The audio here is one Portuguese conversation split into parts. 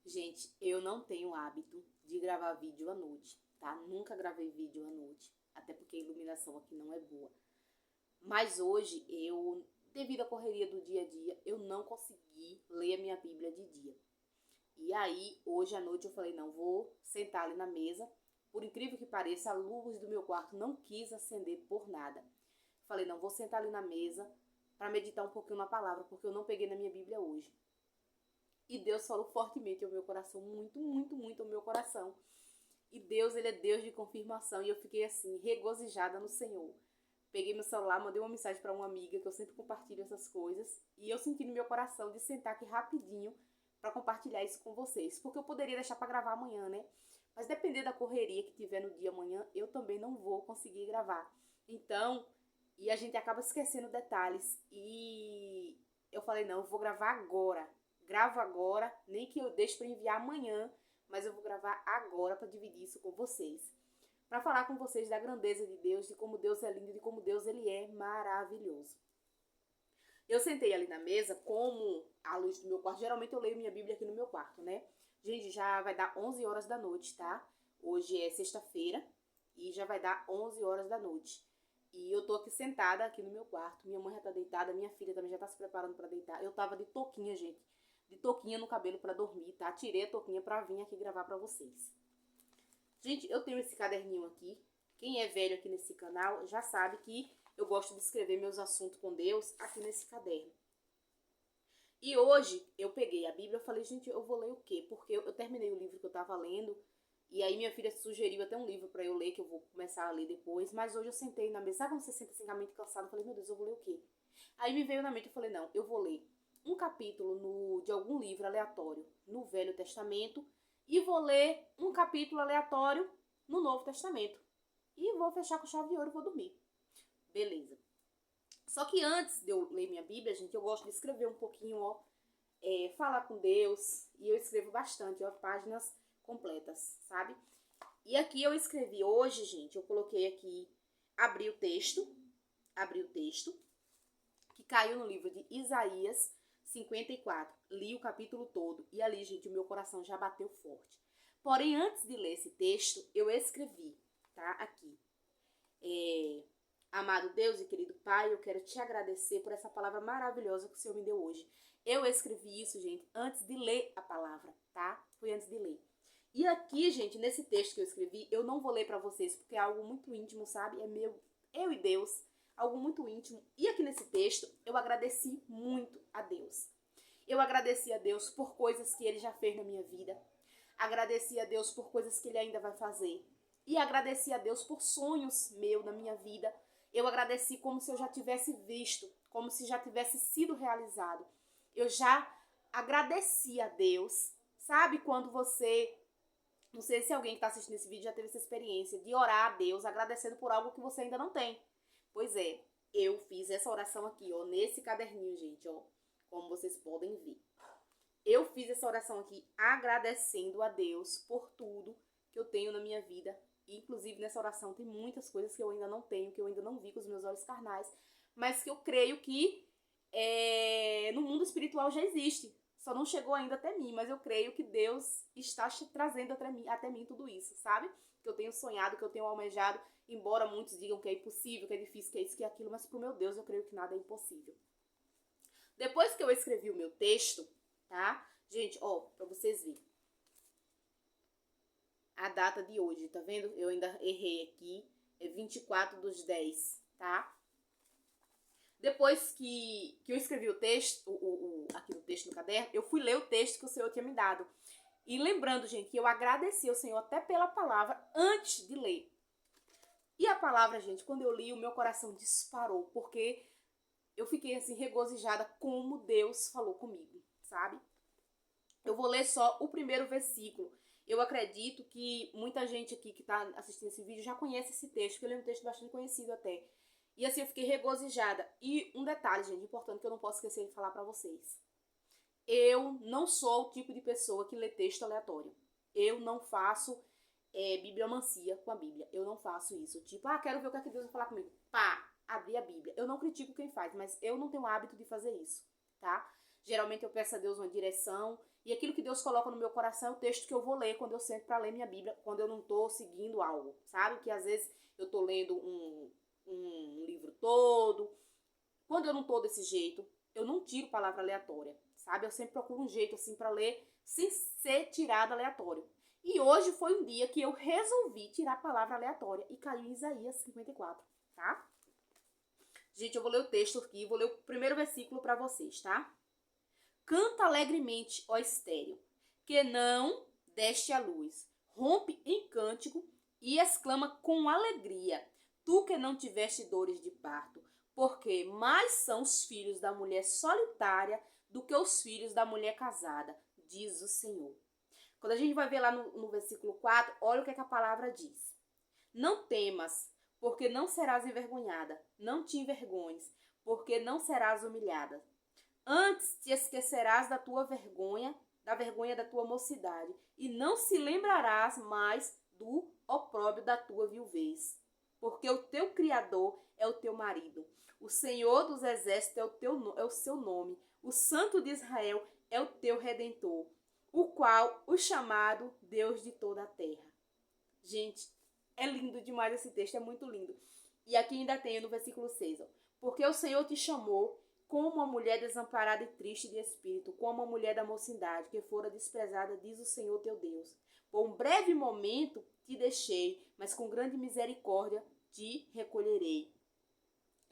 Gente, eu não tenho hábito de gravar vídeo à noite, tá? Nunca gravei vídeo à noite, até porque a iluminação aqui não é boa. Mas hoje, devido à correria do dia a dia, eu não consegui ler a minha Bíblia de dia. E aí, hoje à noite eu falei, não, vou sentar ali na mesa. Por incrível que pareça, a luz do meu quarto não quis acender por nada. Falei, não, vou sentar ali na mesa para meditar um pouquinho na palavra, porque eu não peguei na minha Bíblia hoje. E Deus falou fortemente ao meu coração, muito, muito, muito ao meu coração. E Deus, ele é Deus de confirmação. E eu fiquei assim, regozijada no Senhor. Peguei meu celular, mandei uma mensagem para uma amiga, que eu sempre compartilho essas coisas. E eu senti no meu coração de sentar aqui rapidinho para compartilhar isso com vocês. Porque eu poderia deixar para gravar amanhã, né? Mas dependendo da correria que tiver no dia amanhã, eu também não vou conseguir gravar. Então, e a gente acaba esquecendo detalhes. E eu falei, não, eu vou gravar agora. Gravo agora, nem que eu deixe para enviar amanhã, mas eu vou gravar agora para dividir isso com vocês. Para falar com vocês da grandeza de Deus, de como Deus é lindo, de como Deus ele é maravilhoso. Eu sentei ali na mesa, como a luz do meu quarto, geralmente eu leio minha Bíblia aqui no meu quarto, né? Gente, já vai dar 11 horas da noite, tá? Hoje é sexta-feira e já vai dar 11 horas da noite. E eu tô aqui sentada aqui no meu quarto, minha mãe já tá deitada, minha filha também já tá se preparando para deitar. Eu tava de touquinha, gente, de touquinha no cabelo para dormir, tá? Tirei a touquinha para vir aqui gravar para vocês. Gente, eu tenho esse caderninho aqui. Quem é velho aqui nesse canal já sabe que eu gosto de escrever meus assuntos com Deus aqui nesse caderno. E hoje eu peguei a Bíblia e falei, gente, eu vou ler o quê? Porque eu terminei o livro que eu tava lendo. E aí minha filha sugeriu até um livro para eu ler, que eu vou começar a ler depois. Mas hoje eu sentei na mesa. Sabe quando você senta assim com a mente cansada? Eu falei, meu Deus, eu vou ler o quê? Aí me veio na mente, eu falei, não, eu vou ler um capítulo de algum livro aleatório no Velho Testamento e vou ler um capítulo aleatório no Novo Testamento. E vou fechar com chave de ouro e vou dormir. Beleza. Só que antes de eu ler minha Bíblia, gente, eu gosto de escrever um pouquinho, ó, falar com Deus. E eu escrevo bastante, ó, páginas completas, sabe? E aqui eu escrevi hoje, gente, eu coloquei aqui, abri o texto, que caiu no livro de Isaías 54. Li o capítulo todo e ali, gente, o meu coração já bateu forte. Porém, antes de ler esse texto, eu escrevi, tá? Aqui. Amado Deus e querido Pai, eu quero te agradecer por essa palavra maravilhosa que o Senhor me deu hoje. Eu escrevi isso, gente, antes de ler a palavra, tá? Foi antes de ler. E aqui, gente, nesse texto que eu escrevi, eu não vou ler pra vocês, porque é algo muito íntimo, sabe? É meu, eu e Deus, algo muito íntimo. E aqui nesse texto, eu agradeci muito a Deus. Eu agradeci a Deus por coisas que Ele já fez na minha vida. Agradeci a Deus por coisas que Ele ainda vai fazer. E agradeci a Deus por sonhos meus na minha vida. Eu agradeci como se eu já tivesse visto, como se já tivesse sido realizado. Eu já agradeci a Deus. Sabe quando você, não sei se alguém que está assistindo esse vídeo já teve essa experiência de orar a Deus agradecendo por algo que você ainda não tem. Pois é, eu fiz essa oração aqui, ó, nesse caderninho, gente, ó, como vocês podem ver. Eu fiz essa oração aqui agradecendo a Deus por tudo que eu tenho na minha vida. E, inclusive, nessa oração tem muitas coisas que eu ainda não tenho, que eu ainda não vi com os meus olhos carnais, mas que eu creio que no mundo espiritual já existe. Só não chegou ainda até mim, mas eu creio que Deus está trazendo até mim tudo isso, sabe? Que eu tenho sonhado, que eu tenho almejado, embora muitos digam que é impossível, que é difícil, que é isso, que é aquilo, mas pro meu Deus eu creio que nada é impossível. Depois que eu escrevi o meu texto, tá? Gente, ó, pra vocês verem. A data de hoje, tá vendo? Eu ainda errei aqui. É 24/10, tá? Depois que eu escrevi o texto, aqui no texto do caderno, eu fui ler o texto que o Senhor tinha me dado. E lembrando, gente, que eu agradeci ao Senhor até pela palavra antes de ler. E a palavra, gente, quando eu li, o meu coração disparou, porque eu fiquei assim regozijada como Deus falou comigo, sabe? Eu vou ler só o primeiro versículo. Eu acredito que muita gente aqui que está assistindo esse vídeo já conhece esse texto, porque ele é um texto bastante conhecido até. E assim eu fiquei regozijada. E um detalhe, gente, importante que eu não posso esquecer de falar pra vocês. Eu não sou o tipo de pessoa que lê texto aleatório. Eu não faço bibliomancia com a Bíblia. Eu não faço isso. Tipo, quero ver o que é que Deus vai falar comigo. Pá, abri a Bíblia. Eu não critico quem faz, mas eu não tenho o hábito de fazer isso, tá? Geralmente eu peço a Deus uma direção. E aquilo que Deus coloca no meu coração é o texto que eu vou ler quando eu sento para ler minha Bíblia, quando eu não estou seguindo algo, sabe? Que às vezes eu estou lendo um livro todo. Quando eu não estou desse jeito, eu não tiro palavra aleatória, sabe? Eu sempre procuro um jeito assim para ler sem ser tirado aleatório. E hoje foi um dia que eu resolvi tirar a palavra aleatória e caiu em Isaías 54, tá? Gente, eu vou ler o texto aqui, vou ler o primeiro versículo para vocês, tá? Canta alegremente, ó estéreo, que não deste a luz. Rompe em cântico e exclama com alegria, tu que não tiveste dores de parto, porque mais são os filhos da mulher solitária do que os filhos da mulher casada, diz o Senhor. Quando a gente vai ver lá no versículo 4, olha o que a palavra diz. Não temas, porque não serás envergonhada. Não te envergonhes, porque não serás humilhada. Antes te esquecerás da tua vergonha, da vergonha da tua mocidade, e não se lembrarás mais do opróbrio da tua viuvez. Porque o teu Criador é o teu marido. O Senhor dos exércitos é o seu nome. O Santo de Israel é o teu Redentor, o qual o chamado Deus de toda a terra. Gente, é lindo demais esse texto, é muito lindo. E aqui ainda tem no versículo 6, ó, porque o Senhor te chamou como uma mulher desamparada e triste de espírito, como uma mulher da mocidade, que fora desprezada, diz o Senhor teu Deus. Por um breve momento te deixei, mas com grande misericórdia te recolherei.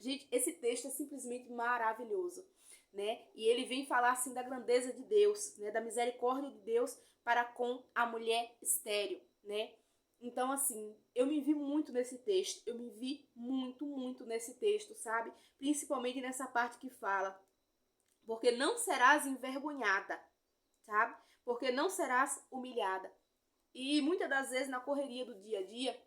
Gente, esse texto é simplesmente maravilhoso, né? E ele vem falar assim da grandeza de Deus, né? Da misericórdia de Deus para com a mulher estéril, né? Então, assim, eu me vi muito nesse texto, eu me vi muito nesse texto, sabe? Principalmente nessa parte que fala, porque não serás envergonhada, sabe? Porque não serás humilhada. E muitas das vezes na correria do dia a dia,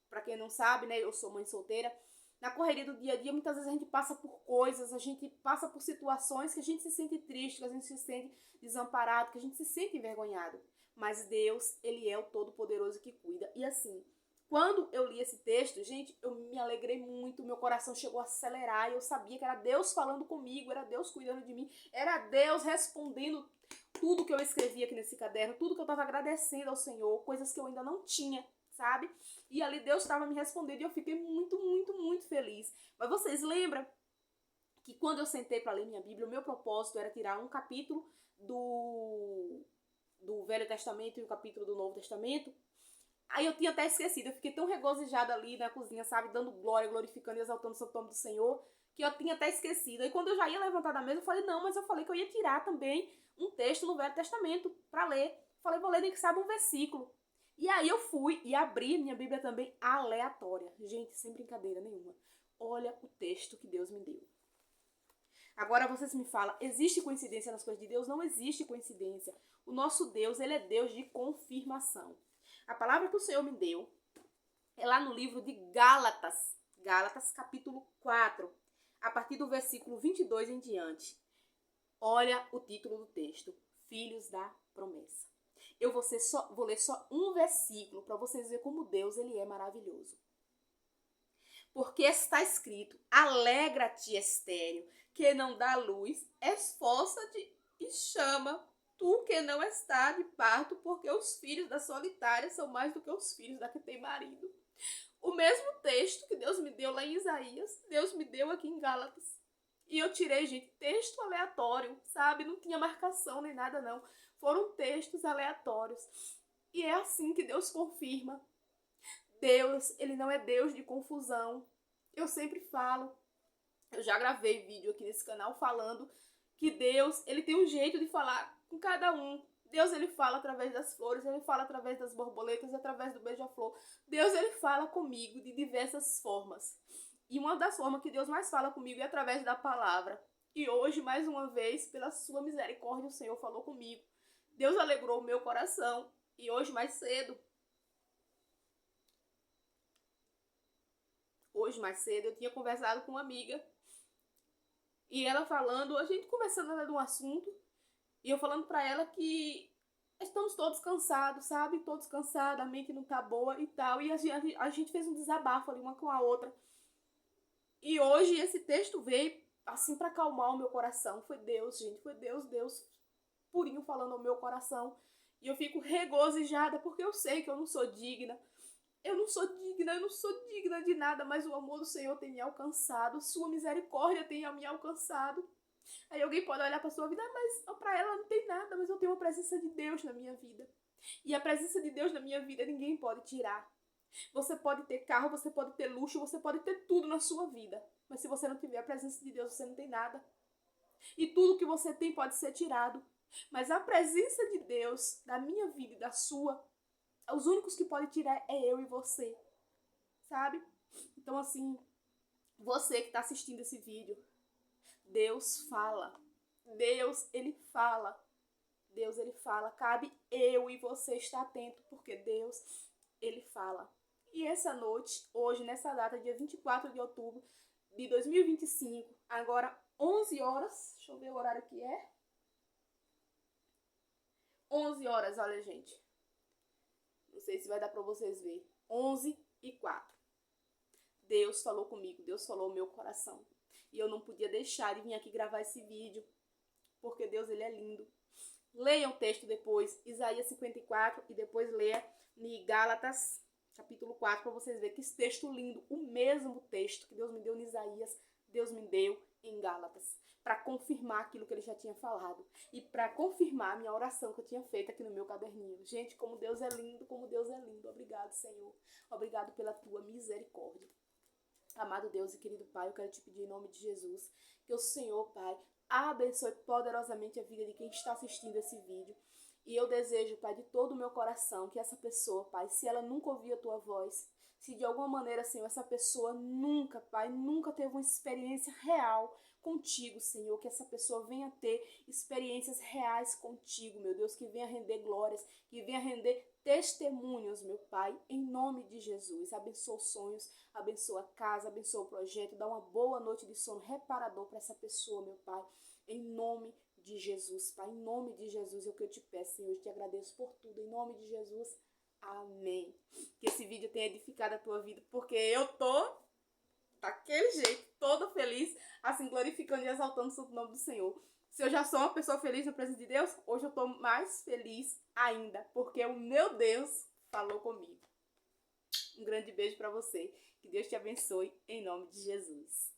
para quem não sabe, né, eu sou mãe solteira, na correria do dia a dia, muitas vezes a gente passa por coisas, a gente passa por situações que a gente se sente triste, que a gente se sente desamparado, que a gente se sente envergonhado. Mas Deus, Ele é o Todo-Poderoso que cuida. E assim, quando eu li esse texto, gente, eu me alegrei muito, meu coração chegou a acelerar e eu sabia que era Deus falando comigo, era Deus cuidando de mim, era Deus respondendo tudo que eu escrevi aqui nesse caderno, tudo que eu estava agradecendo ao Senhor, coisas que eu ainda não tinha, sabe? E ali Deus estava me respondendo e eu fiquei muito feliz. Mas vocês lembram que quando eu sentei para ler minha Bíblia, o meu propósito era tirar um capítulo do Velho Testamento e um capítulo do Novo Testamento? Aí eu tinha até esquecido, eu fiquei tão regozijada ali na cozinha, sabe, dando glória, glorificando e exaltando o santo nome do Senhor, que eu tinha até esquecido. Aí quando eu já ia levantar da mesa, eu falei, não, mas eu falei que eu ia tirar também um texto no Velho Testamento para ler. Falei, vou ler nem que sabe um versículo. E aí eu fui e abri minha Bíblia também aleatória. Gente, sem brincadeira nenhuma. Olha o texto que Deus me deu. Agora vocês me falam, existe coincidência nas coisas de Deus? Não existe coincidência. O nosso Deus, ele é Deus de confirmação. A palavra que o Senhor me deu é lá no livro de Gálatas. Gálatas, capítulo 4. A partir do versículo 22 em diante. Olha o título do texto. Filhos da promessa. Eu vou ler só um versículo para vocês verem como Deus, ele é maravilhoso. Porque está escrito, alegra-te, estéril, que não dá luz, esforça-te e chama, tu que não está de parto, porque os filhos da solitária são mais do que os filhos da que tem marido. O mesmo texto que Deus me deu lá em Isaías, Deus me deu aqui em Gálatas. E eu tirei, gente, texto aleatório, sabe? Não tinha marcação nem nada, não. Foram textos aleatórios. E é assim que Deus confirma. Deus, ele não é Deus de confusão. Eu sempre falo, eu já gravei vídeo aqui nesse canal falando que Deus, ele tem um jeito de falar com cada um. Deus, ele fala através das flores, ele fala através das borboletas, através do beija-flor. Deus, ele fala comigo de diversas formas. E uma das formas que Deus mais fala comigo é através da palavra. E hoje, mais uma vez, pela sua misericórdia, o Senhor falou comigo. Deus alegrou o meu coração. E hoje, mais cedo, eu tinha conversado com uma amiga. E ela falando, a gente conversando de um assunto. E eu falando pra ela que estamos todos cansados, sabe? Todos cansados, a mente não tá boa e tal. E a gente fez um desabafo ali uma com a outra. E hoje esse texto veio assim, para acalmar o meu coração. Foi Deus, gente, foi Deus purinho falando ao meu coração. E eu fico regozijada porque eu sei que eu não sou digna. Eu não sou digna de nada, mas o amor do Senhor tem me alcançado, sua misericórdia tem me alcançado. Aí alguém pode olhar para sua vida, mas para ela não tem nada, mas eu tenho a presença de Deus na minha vida. E a presença de Deus na minha vida ninguém pode tirar. Você pode ter carro, você pode ter luxo, você pode ter tudo na sua vida. Mas se você não tiver a presença de Deus, você não tem nada. E tudo que você tem pode ser tirado. Mas a presença de Deus na minha vida e da sua, os únicos que podem tirar é eu e você. Sabe? Então assim, você que está assistindo esse vídeo, Deus fala. Deus, ele fala. Deus, ele fala. Cabe eu e você estar atento, porque Deus, ele fala. E essa noite, hoje, nessa data, dia 24 de outubro de 2025, agora 11 horas, deixa eu ver o horário que é. 11 horas, olha, gente. Não sei se vai dar pra vocês verem. 11h04. Deus falou comigo, Deus falou ao meu coração. E eu não podia deixar de vir aqui gravar esse vídeo, porque Deus, ele é lindo. Leia o texto depois, Isaías 54, e depois leia em Gálatas, capítulo 4, para vocês verem que esse texto lindo, o mesmo texto que Deus me deu em Isaías, Deus me deu em Gálatas, para confirmar aquilo que ele já tinha falado, e para confirmar a minha oração que eu tinha feito aqui no meu caderninho. Gente, como Deus é lindo, como Deus é lindo. Obrigado, Senhor. Obrigado pela tua misericórdia. Amado Deus e querido Pai, eu quero te pedir em nome de Jesus, que o Senhor, Pai, abençoe poderosamente a vida de quem está assistindo esse vídeo. E eu desejo, Pai, de todo o meu coração, que essa pessoa, Pai, se ela nunca ouviu a tua voz, se de alguma maneira, Senhor, essa pessoa nunca, Pai, nunca teve uma experiência real contigo, Senhor, que essa pessoa venha ter experiências reais contigo, meu Deus, que venha render glórias, que venha render testemunhos, meu Pai, em nome de Jesus. Abençoa os sonhos, abençoa a casa, abençoa o projeto, dá uma boa noite de sono reparador para essa pessoa, meu Pai, em nome de Jesus, Pai, em nome de Jesus, é o que eu te peço, Senhor, eu te agradeço por tudo, em nome de Jesus, amém. Que esse vídeo tenha edificado a tua vida, porque eu tô daquele jeito, toda feliz, assim, glorificando e exaltando o santo nome do Senhor. Se eu já sou uma pessoa feliz na presença de Deus, hoje eu tô mais feliz ainda, porque o meu Deus falou comigo. Um grande beijo para você, que Deus te abençoe, em nome de Jesus.